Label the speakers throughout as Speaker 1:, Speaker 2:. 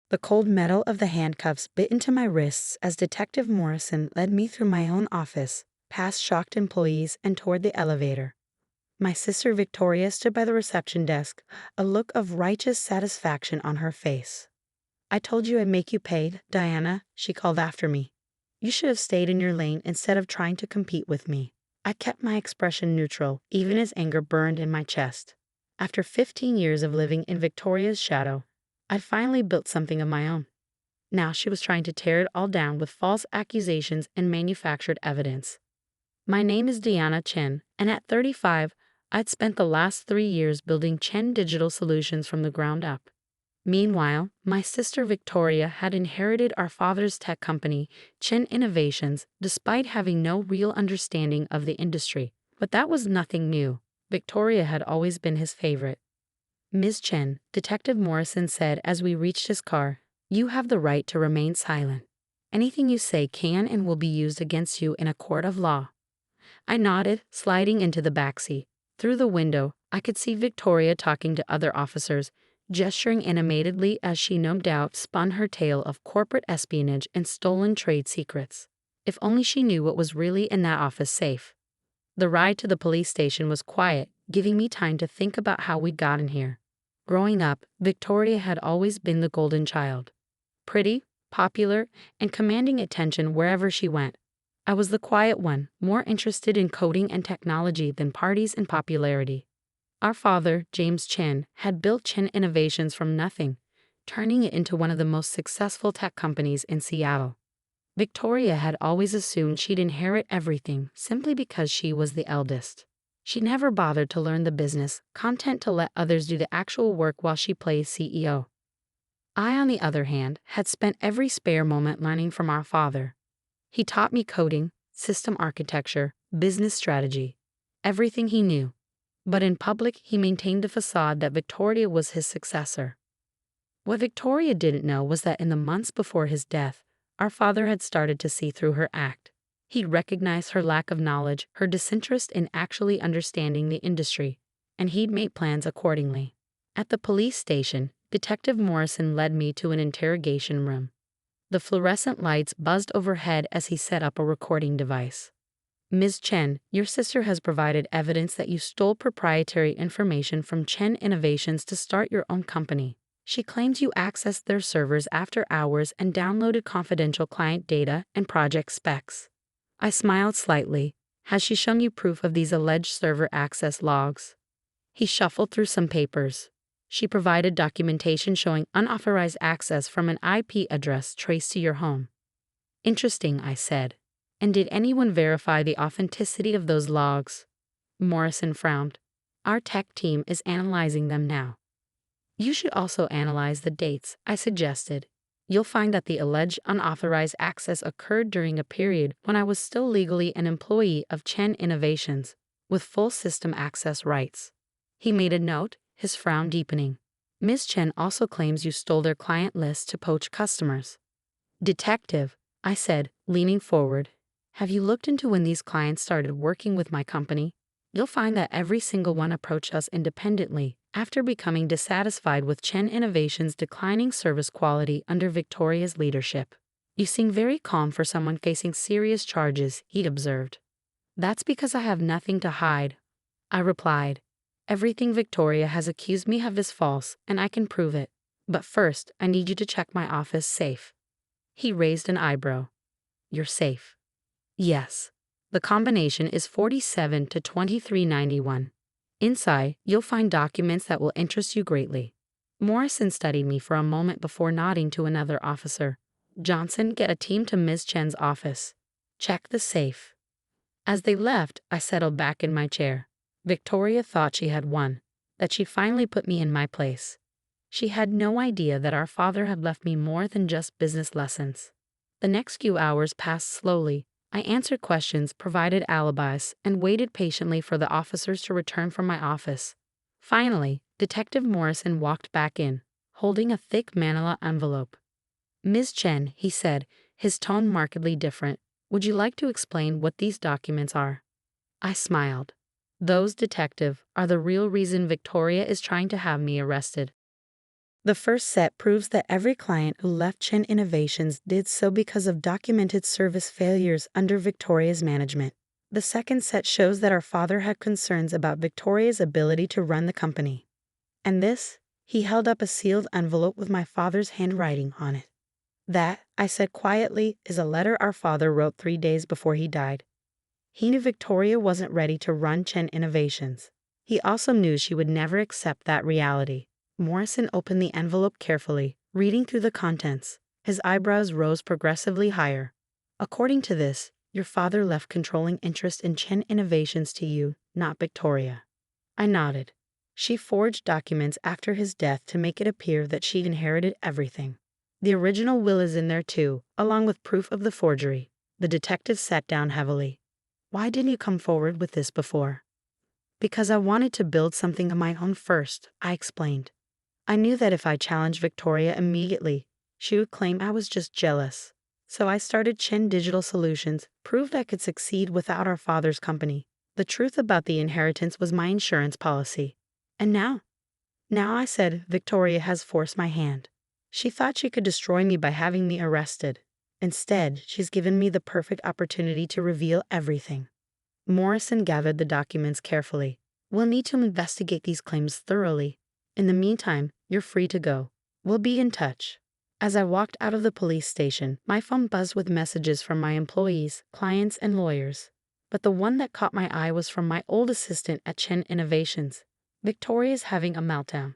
Speaker 1: The cold metal of the handcuffs bit into my wrists as Detective Morrison led me through my own office, past shocked employees, and toward the elevator. My sister Victoria stood by the reception desk, a look of righteous satisfaction on her face. "I told you I'd make you pay, Diana," she called after me. "You should have stayed in your lane instead of trying to compete with me." I kept my expression neutral, even as anger burned in my chest. After 15 years of living in Victoria's shadow, I'd finally built something of my own. Now she was trying to tear it all down with false accusations and manufactured evidence. My name is Diana Chen, and at 35, I'd spent the last 3 years building Chen Digital Solutions from the ground up. Meanwhile, my sister Victoria had inherited our father's tech company, Chen Innovations, despite having no real understanding of the industry. But that was nothing new. Victoria had always been his favorite. "Ms. Chen," Detective Morrison said as we reached his car, "you have the right to remain silent. Anything you say can and will be used against you in a court of law." I nodded, sliding into the backseat. Through the window, I could see Victoria talking to other officers, gesturing animatedly as she no doubt spun her tale of corporate espionage and stolen trade secrets. If only she knew what was really in that office safe. The ride to the police station was quiet, giving me time to think about how we'd gotten here. Growing up, Victoria had always been the golden child. Pretty, popular, and commanding attention wherever she went. I was the quiet one, more interested in coding and technology than parties and popularity. Our father, James Chen, had built Chen Innovations from nothing, turning it into one of the most successful tech companies in Seattle. Victoria had always assumed she'd inherit everything simply because she was the eldest. She never bothered to learn the business, content to let others do the actual work while she played CEO. I, on the other hand, had spent every spare moment learning from our father. He taught me coding, system architecture, business strategy, everything he knew. But in public, he maintained the facade that Victoria was his successor. What Victoria didn't know was that in the months before his death, our father had started to see through her act. He recognized her lack of knowledge, her disinterest in actually understanding the industry, and he'd made plans accordingly. At the police station, Detective Morrison led me to an interrogation room. The fluorescent lights buzzed overhead as he set up a recording device. "Ms. Chen, your sister has provided evidence that you stole proprietary information from Chen Innovations to start your own company. She claims you accessed their servers after hours and downloaded confidential client data and project specs." I smiled slightly. "Has she shown you proof of these alleged server access logs?" He shuffled through some papers. "She provided documentation showing unauthorized access from an IP address traced to your home." "Interesting," I said. "And did anyone verify the authenticity of those logs?" Morrison frowned. "Our tech team is analyzing them now." "You should also analyze the dates," I suggested. "You'll find that the alleged unauthorized access occurred during a period when I was still legally an employee of Chen Innovations, with full system access rights." He made a note, his frown deepening. "Ms. Chen also claims you stole their client list to poach customers." "Detective," I said, leaning forward, "have you looked into when these clients started working with my company? You'll find that every single one approached us independently after becoming dissatisfied with Chen Innovations' declining service quality under Victoria's leadership." "You seem very calm for someone facing serious charges," he observed. "That's because I have nothing to hide," I replied. "Everything Victoria has accused me of is false, and I can prove it. But first, I need you to check my office safe." He raised an eyebrow. "Your safe?" "Yes. The combination is 47 to 2391. Inside, you'll find documents that will interest you greatly." Morrison studied me for a moment before nodding to another officer. "Johnson, get a team to Ms. Chen's office. Check the safe." As they left, I settled back in my chair. Victoria thought she had won, that she finally put me in my place. She had no idea that our father had left me more than just business lessons. The next few hours passed slowly. I answered questions, provided alibis, and waited patiently for the officers to return from my office. Finally, Detective Morrison walked back in, holding a thick manila envelope. "Ms. Chen," he said, his tone markedly different, "would you like to explain what these documents are?" I smiled. "Those, detective, are the real reason Victoria is trying to have me arrested." The first set proves that every client who left Chen Innovations did so because of documented service failures under Victoria's management. The second set shows that our father had concerns about Victoria's ability to run the company. And this, he held up a sealed envelope with my father's handwriting on it. That, I said quietly, is a letter our father wrote 3 days before he died. He knew Victoria wasn't ready to run Chen Innovations. He also knew she would never accept that reality. Morrison opened the envelope carefully, reading through the contents. His eyebrows rose progressively higher. According to this, your father left controlling interest in Chen Innovations to you, not Victoria. I nodded. She forged documents after his death to make it appear that she'd inherited everything. The original will is in there too, along with proof of the forgery. The detective sat down heavily. Why didn't you come forward with this before? Because I wanted to build something of my own first, I explained. I knew that if I challenged Victoria immediately, she would claim I was just jealous. So I started Chen Digital Solutions, proved I could succeed without our father's company. The truth about the inheritance was my insurance policy. And now? Now, I said, Victoria has forced my hand. She thought she could destroy me by having me arrested. Instead, she's given me the perfect opportunity to reveal everything. Morrison gathered the documents carefully. We'll need to investigate these claims thoroughly. In the meantime, you're free to go. We'll be in touch. As I walked out of the police station, my phone buzzed with messages from my employees, clients, and lawyers. But the one that caught my eye was from my old assistant at Chen Innovations. Victoria's having a meltdown.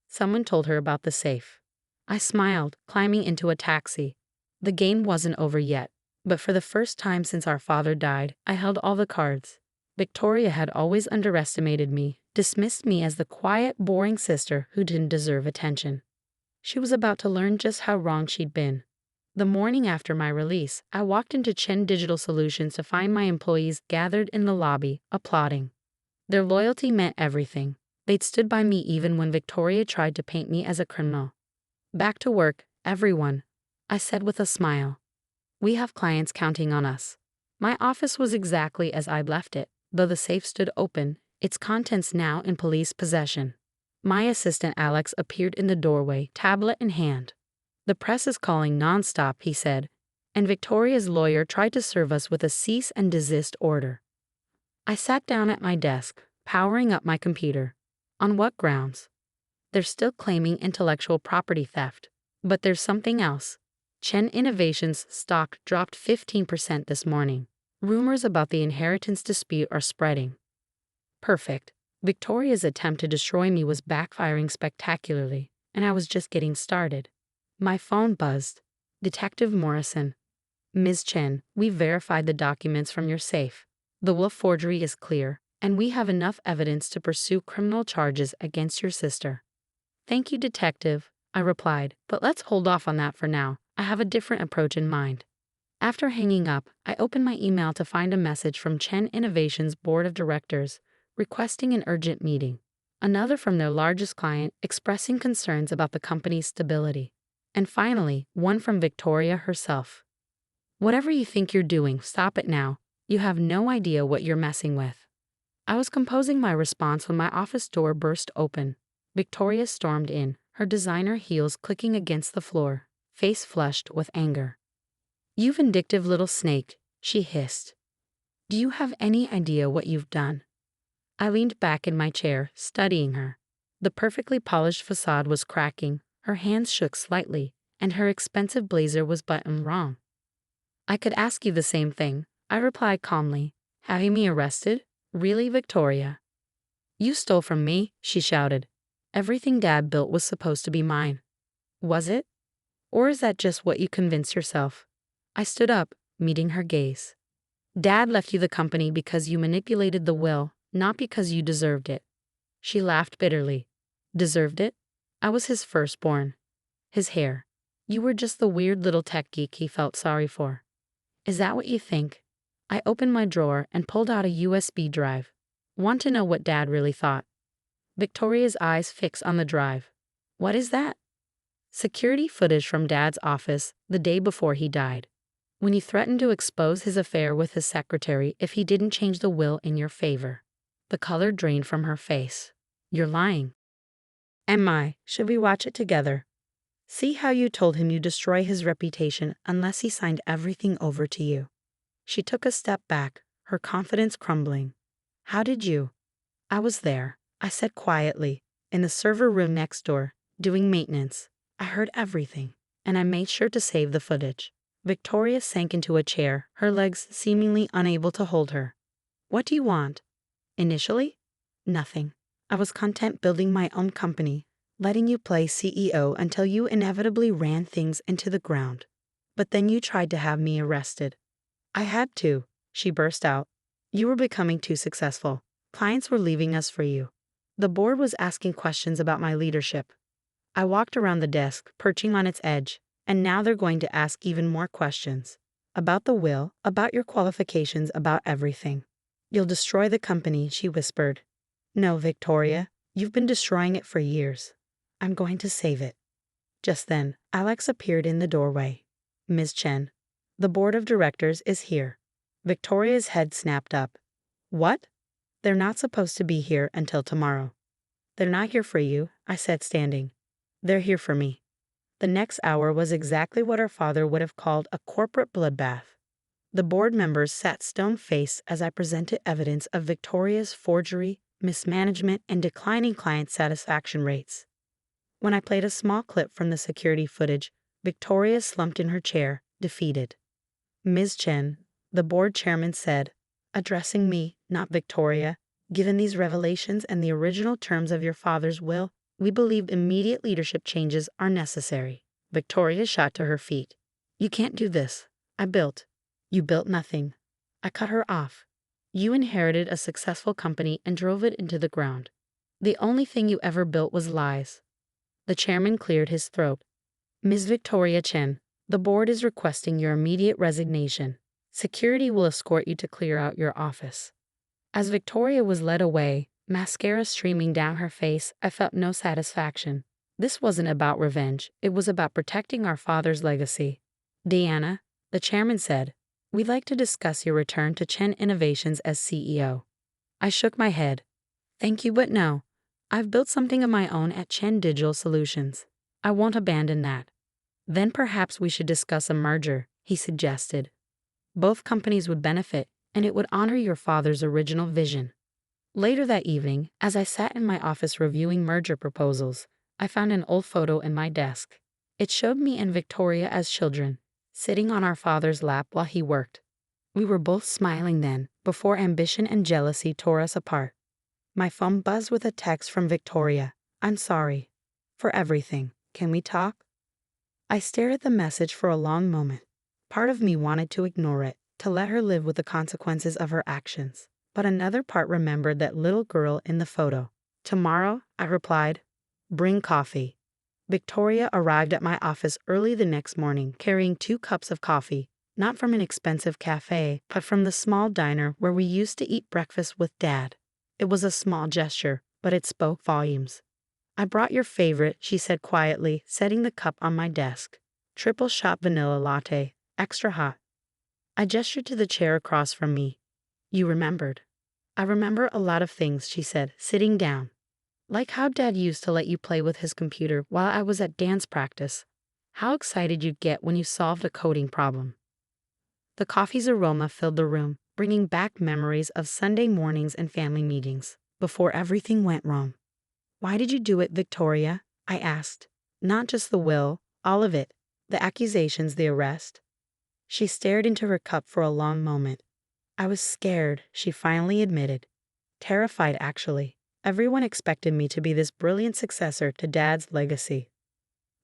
Speaker 1: Someone told her about the safe. I smiled, climbing into a taxi. The game wasn't over yet, but for the first time since our father died, I held all the cards. Victoria had always underestimated me, dismissed me as the quiet, boring sister who didn't deserve attention. She was about to learn just how wrong she'd been. The morning after my release, I walked into Chen Digital Solutions to find my employees gathered in the lobby, applauding. Their loyalty meant everything. They'd stood by me even when Victoria tried to paint me as a criminal. Back to work, everyone, I said with a smile. We have clients counting on us. My office was exactly as I'd left it, though the safe stood open, its contents now in police possession. My assistant Alex appeared in the doorway, tablet in hand. The press is calling nonstop, he said, and Victoria's lawyer tried to serve us with a cease and desist order. I sat down at my desk, powering up my computer. On what grounds? They're still claiming intellectual property theft. But there's something else. Chen Innovations stock dropped 15% this morning. Rumors about the inheritance dispute are spreading. Perfect. Victoria's attempt to destroy me was backfiring spectacularly, and I was just getting started. My phone buzzed. Detective Morrison. Ms. Chen, we verified the documents from your safe. The will forgery is clear, and we have enough evidence to pursue criminal charges against your sister. Thank you, Detective, I replied, but let's hold off on that for now. I have a different approach in mind. After hanging up, I opened my email to find a message from Chen Innovations' board of directors, requesting an urgent meeting. Another from their largest client expressing concerns about the company's stability. And finally, one from Victoria herself. Whatever you think you're doing, stop it now. You have no idea what you're messing with. I was composing my response when my office door burst open. Victoria stormed in, her designer heels clicking against the floor, face flushed with anger. You vindictive little snake, she hissed. Do you have any idea what you've done? I leaned back in my chair, studying her. The perfectly polished facade was cracking, her hands shook slightly, and her expensive blazer was buttoned wrong. I could ask you the same thing, I replied calmly. Having me arrested? Really, Victoria? You stole from me, she shouted. Everything Dad built was supposed to be mine. Was it? Or is that just what you convinced yourself? I stood up, meeting her gaze. Dad left you the company because you manipulated the will, not because you deserved it. She laughed bitterly. Deserved it? I was his firstborn. His heir. You were just the weird little tech geek he felt sorry for. Is that what you think? I opened my drawer and pulled out a USB drive. Want to know what Dad really thought? Victoria's eyes fixed on the drive. What is that? Security footage from Dad's office the day before he died. When you threatened to expose his affair with his secretary if he didn't change the will in your favor. The color drained from her face. You're lying. Should we watch it together? See how you told him you destroy his reputation unless he signed everything over to you. She took a step back, her confidence crumbling. How did you? I was there, I said quietly, in the server room next door, doing maintenance. I heard everything, and I made sure to save the footage. Victoria sank into a chair, her legs seemingly unable to hold her. What do you want? Initially? Nothing. I was content building my own company, letting you play CEO until you inevitably ran things into the ground. But then you tried to have me arrested. I had to, she burst out. You were becoming too successful. Clients were leaving us for you. The board was asking questions about my leadership. I walked around the desk, perching on its edge, and now they're going to ask even more questions. About the will, about your qualifications, about everything. You'll destroy the company, she whispered. No, Victoria, you've been destroying it for years. I'm going to save it. Just then, Alex appeared in the doorway. Ms. Chen, the board of directors is here. Victoria's head snapped up. What? They're not supposed to be here until tomorrow. They're not here for you, I said, standing. They're here for me. The next hour was exactly what our father would have called a corporate bloodbath. The board members sat stone-faced as I presented evidence of Victoria's forgery, mismanagement, and declining client satisfaction rates. When I played a small clip from the security footage, Victoria slumped in her chair, defeated. Ms. Chen, the board chairman said, addressing me, not Victoria, given these revelations and the original terms of your father's will, we believe immediate leadership changes are necessary. Victoria shot to her feet. You can't do this. I built. You built nothing. I cut her off. You inherited a successful company and drove it into the ground. The only thing you ever built was lies. The chairman cleared his throat. Ms. Victoria Chen, the board is requesting your immediate resignation. Security will escort you to clear out your office. As Victoria was led away, mascara streaming down her face, I felt no satisfaction. This wasn't about revenge, it was about protecting our father's legacy. Diana, the chairman said, we'd like to discuss your return to Chen Innovations as CEO. I shook my head. Thank you, but no. I've built something of my own at Chen Digital Solutions. I won't abandon that. Then perhaps we should discuss a merger, he suggested. Both companies would benefit, and it would honor your father's original vision. Later that evening, as I sat in my office reviewing merger proposals, I found an old photo in my desk. It showed me and Victoria as children, sitting on our father's lap while he worked. We were both smiling then, before ambition and jealousy tore us apart. My phone buzzed with a text from Victoria. I'm sorry. For everything. Can we talk? I stared at the message for a long moment. Part of me wanted to ignore it, to let her live with the consequences of her actions. But another part remembered that little girl in the photo. Tomorrow, I replied. Bring coffee. Victoria arrived at my office early the next morning, carrying 2 cups of coffee, not from an expensive cafe, but from the small diner where we used to eat breakfast with Dad. It was a small gesture, but it spoke volumes. I brought your favorite, she said quietly, setting the cup on my desk. Triple shot vanilla latte, extra hot. I gestured to the chair across from me. You remembered. I remember a lot of things, she said, sitting down. Like how Dad used to let you play with his computer while I was at dance practice. How excited you'd get when you solved a coding problem. The coffee's aroma filled the room, bringing back memories of Sunday mornings and family meetings, before everything went wrong. Why did you do it, Victoria? I asked. Not just the will, all of it. The accusations, the arrest. She stared into her cup for a long moment. I was scared, she finally admitted. Terrified, actually. Everyone expected me to be this brilliant successor to Dad's legacy.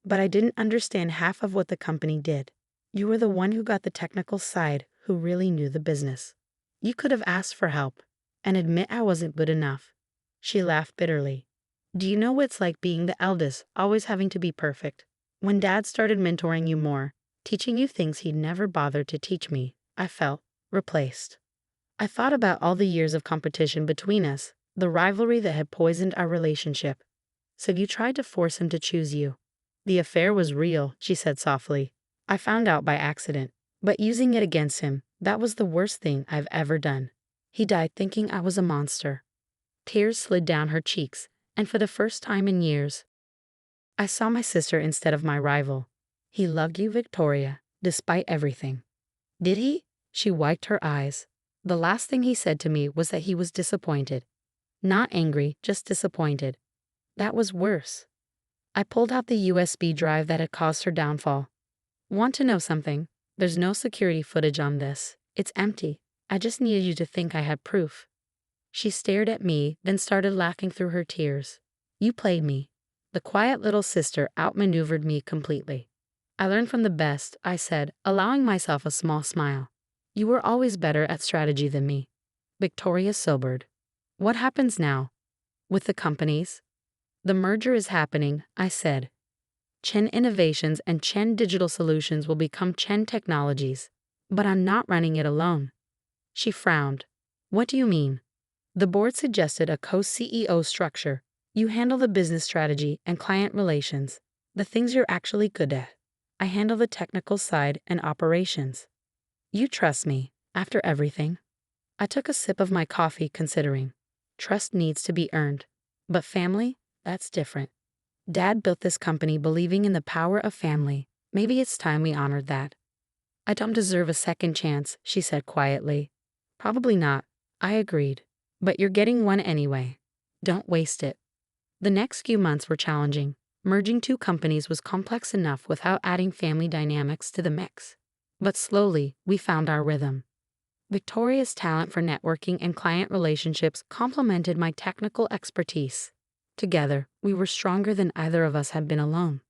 Speaker 1: But I didn't understand half of what the company did. You were the one who got the technical side, who really knew the business. You could have asked for help, and admit I wasn't good enough. She laughed bitterly. Do you know what it's like being the eldest, always having to be perfect? When Dad started mentoring you more, teaching you things he'd never bothered to teach me, I felt replaced. I thought about all the years of competition between us, the rivalry that had poisoned our relationship. So you tried to force him to choose you. The affair was real, she said softly. I found out by accident, but using it against him, that was the worst thing I've ever done. He died thinking I was a monster. Tears slid down her cheeks, and for the first time in years, I saw my sister instead of my rival. He loved you, Victoria, despite everything. Did he? She wiped her eyes. The last thing he said to me was that he was disappointed. Not angry, just disappointed. That was worse. I pulled out the USB drive that had caused her downfall. Want to know something? There's no security footage on this. It's empty. I just needed you to think I had proof. She stared at me, then started laughing through her tears. You played me. The quiet little sister outmaneuvered me completely. I learned from the best, I said, allowing myself a small smile. You were always better at strategy than me. Victoria sobered. What happens now? With the companies? The merger is happening, I said. Chen Innovations and Chen Digital Solutions will become Chen Technologies. But I'm not running it alone. She frowned. What do you mean? The board suggested a co-CEO structure. You handle the business strategy and client relations, the things you're actually good at. I handle the technical side and operations. You trust me, after everything? I took a sip of my coffee, considering. Trust needs to be earned. But family? That's different. Dad built this company believing in the power of family. Maybe it's time we honored that. I don't deserve a second chance, she said quietly. Probably not, I agreed. But you're getting one anyway. Don't waste it. The next few months were challenging. Merging two companies was complex enough without adding family dynamics to the mix. But slowly, we found our rhythm. Victoria's talent for networking and client relationships complemented my technical expertise. Together, we were stronger than either of us had been alone.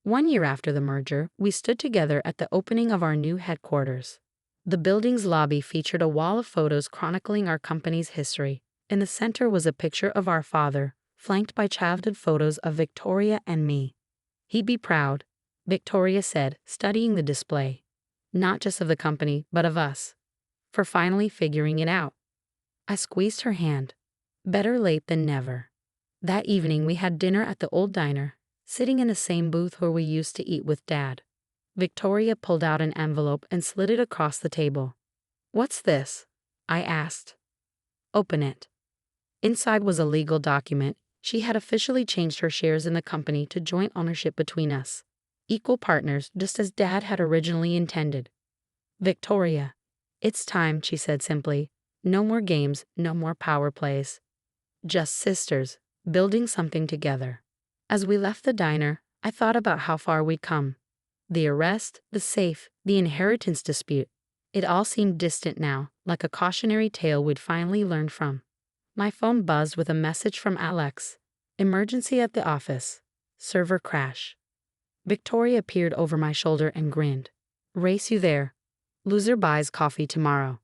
Speaker 1: 1 year after the merger, we stood together at the opening of our new headquarters. The building's lobby featured a wall of photos chronicling our company's history. In the center was a picture of our father, flanked by childhood photos of Victoria and me. He'd be proud, Victoria said, studying the display. Not just of the company, but of us. For finally figuring it out. I squeezed her hand. Better late than never. That evening we had dinner at the old diner, sitting in the same booth where we used to eat with Dad. Victoria pulled out an envelope and slid it across the table. What's this? I asked. Open it. Inside was a legal document. She had officially changed her shares in the company to joint ownership between us. Equal partners, just as Dad had originally intended. Victoria. It's time, she said simply. No more games, no more power plays. Just sisters, building something together. As we left the diner, I thought about how far we'd come. The arrest, the safe, the inheritance dispute. It all seemed distant now, like a cautionary tale we'd finally learned from. My phone buzzed with a message from Alex. Emergency at the office. Server crash. Victoria peered over my shoulder and grinned. Race you there. Loser buys coffee tomorrow.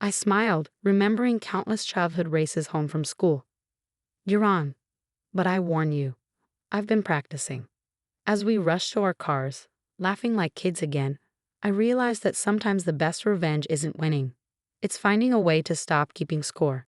Speaker 1: I smiled, remembering countless childhood races home from school. You're on. But I warn you. I've been practicing. As we rushed to our cars, laughing like kids again, I realized that sometimes the best revenge isn't winning. It's finding a way to stop keeping score.